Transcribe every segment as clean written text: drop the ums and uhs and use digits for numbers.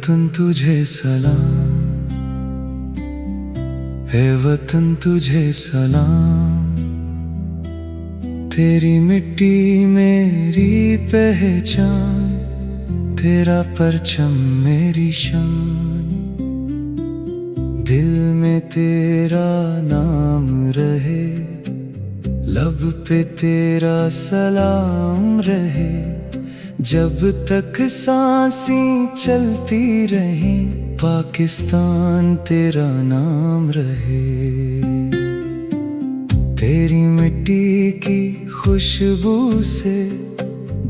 वतन तुझे सलाम, है वतन तुझे सलाम। तेरी मिट्टी मेरी पहचान, तेरा परचम मेरी शान। दिल में तेरा नाम रहे, लब पे तेरा सलाम रहे। जब तक सांसें चलती रहे, पाकिस्तान तेरा नाम रहे। तेरी मिट्टी की खुशबू से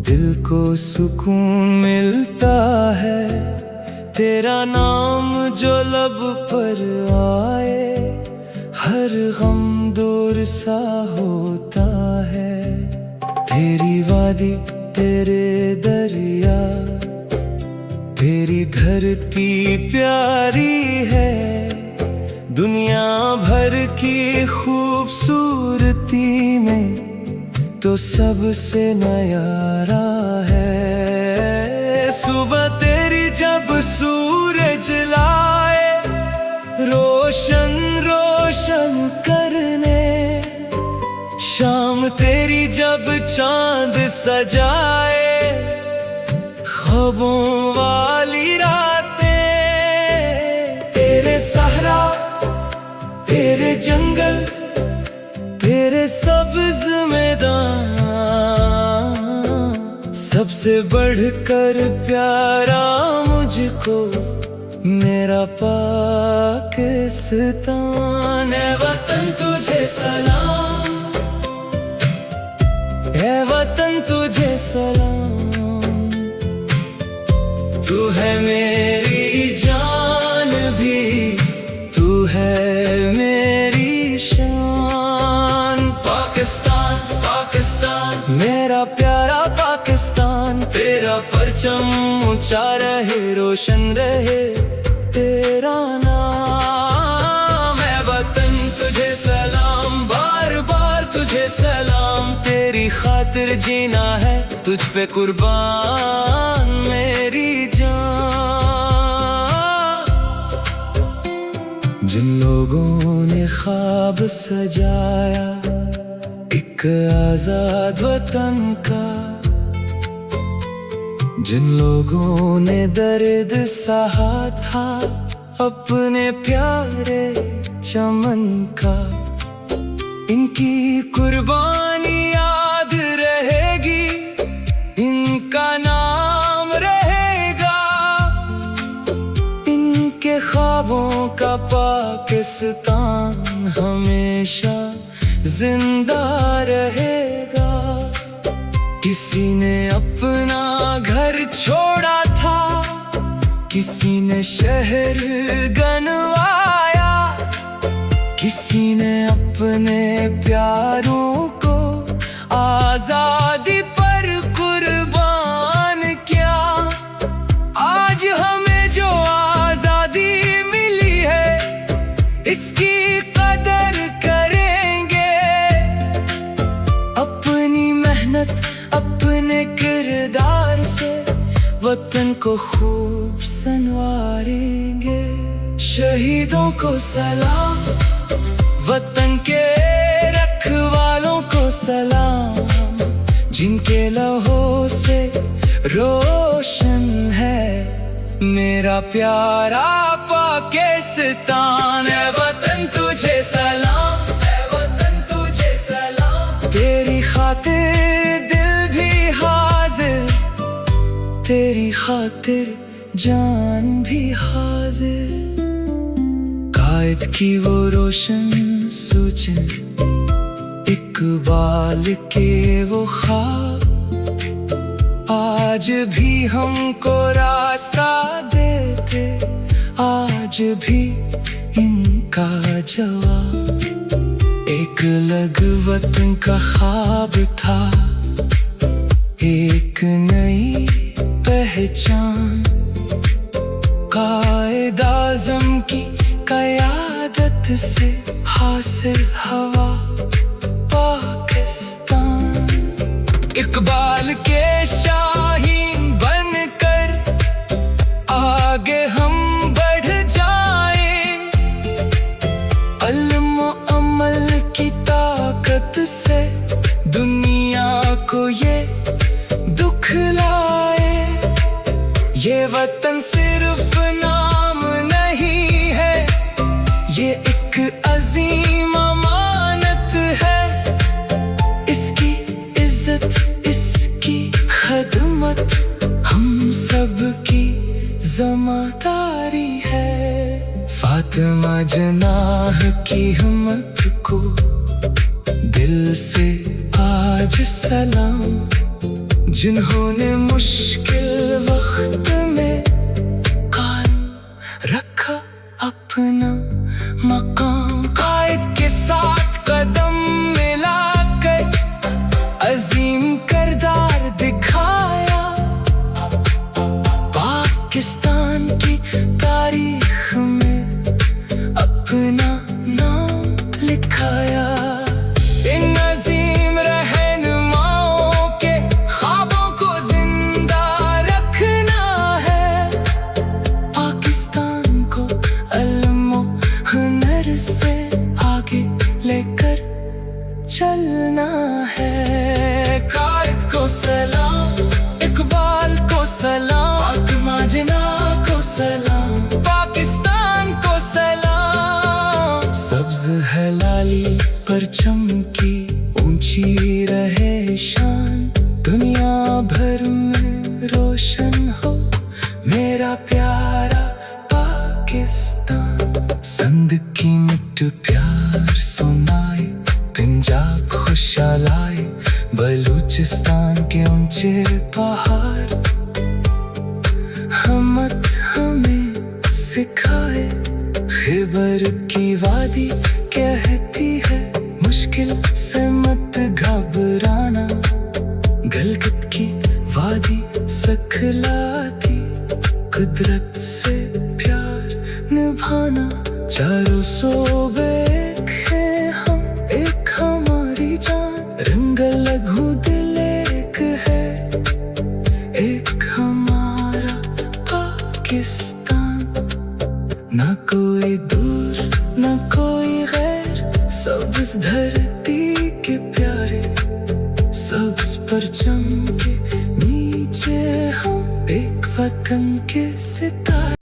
दिल को सुकून मिलता है। तेरा नाम जो लब पर आए, हर गम दूर सा होता है। तेरी वादी तेरे दरिया, तेरी धरती प्यारी है। दुनिया भर की खूबसूरती में तो सबसे न्यारा है। सुबह तेरी जब सूरज लाए, रोशन रोशन करने। शाम तेरी जब चांद सजाए, ख्वाबों वाली रातें। तेरे सहरा, तेरे जंगल, तेरे सब्ज मैदान, सबसे बढ़कर प्यारा मुझको मेरा पाकिस्तान। है वतन तुझे सलाम, है वतन तुझे सलाम। तू है मेरी जान भी, तू है मेरी शान। पाकिस्तान पाकिस्तान मेरा प्यारा पाकिस्तान। तेरा परचम ऊंचा रहे, रोशन रहे तेरा नाम। है वतन तुझे सलाम, बार बार तुझे सलाम। तेरी खातिर जीना है, तुझ पे कुर्बान मेरी जान। जिन लोगों ने ख्वाब सजाया एक आजाद वतन का, जिन लोगों ने दर्द सहा था अपने प्यारे चमन का, इनकी कुर्बानी याद रहेगी, इनका नाम रहेगा। इनके ख्वाबों का पाकिस्तान हमेशा जिंदा रहेगा। किसी ने अपना घर छोड़ा था, किसी ने शहर गंवाया, किसी ने अपने प्यारों को आजादी पर कुर्बान किया। आज हमें जो आजादी मिली है, इसकी कदर करेंगे। अपनी मेहनत अपने किरदार से वतन को खूब संवारेंगे। शहीदों को सलाम, वतन के रखवालों को सलाम। जिनके लहू से रोशन है मेरा प्यारा पाकिस्तान। है वतन तुझे सलाम, है वतन तुझे सलाम। तेरी खातिर दिल भी हाजिर, तेरी खातिर जान भी हाजिर। कायद की वो रोशन सूचन, इकबाल के वो ख्वाब, आज भी हमको रास्ता देते, आज भी इनका जवाब। एक अलग वतन का ख्वाब था, एक नई पहचान। कायद आज़म की क़यादत से हासिल हवा पाकिस्तान। इकबाल के शाहीन बनकर आगे हम बढ़ जाए, इल्म अमल की ताकत से दुनिया को ये दुख लाए। ये वतन सिर्फ नाम नहीं है, ये एक अजीम अमानत है। इसकी इज्जत, इसकी खदमत हम सब की ज़िम्मेदारी है। फातिमा जनाह की हिम्मत को दिल से आज सलाम, जिन्होंने मुश्किल वक्त में कायम रखा अपना मकाम। कायद के साथ कदम मिलाकर अजीम किरदार दिखाया, पाकिस्तान की तारीख में अपना नाम लिखाया। इन अजीम रहनुमाओं के ख्वाबों को जिंदा रखना है, पाकिस्तान को इल्म हुनर से आगे लेकर चलना है। कायद को सलाम, इकबाल को सलाम, फातिमा जनाह को सलाम, पाकिस्तान को सलाम। सब्ज है लाली परचम की ऊंची रहे शान, दुनिया भर में रोशन हो मेरा प्यारा पाकिस्तान। संद की मिट्ट प्यार सुनाए, पंजाब खुशहालाए, बलूचिस्तान के ऊंचे पहाड़ हिम्मत हमें सिखाए। खैबर की वादी कहती है मुश्किल से मत घबराना, गलगत की वादी सिखलाती कुदरत से प्यार निभाना। चारों सूबे एक हैं हम, एक हमारी जान, रंग लघु दिल एक है, एक हमारा पाकिस्तान। ना कोई दूर ना कोई गैर, सब्ज धरती के प्यारे, सब्ज परचम के नीचे हम एक वतन के सितारे।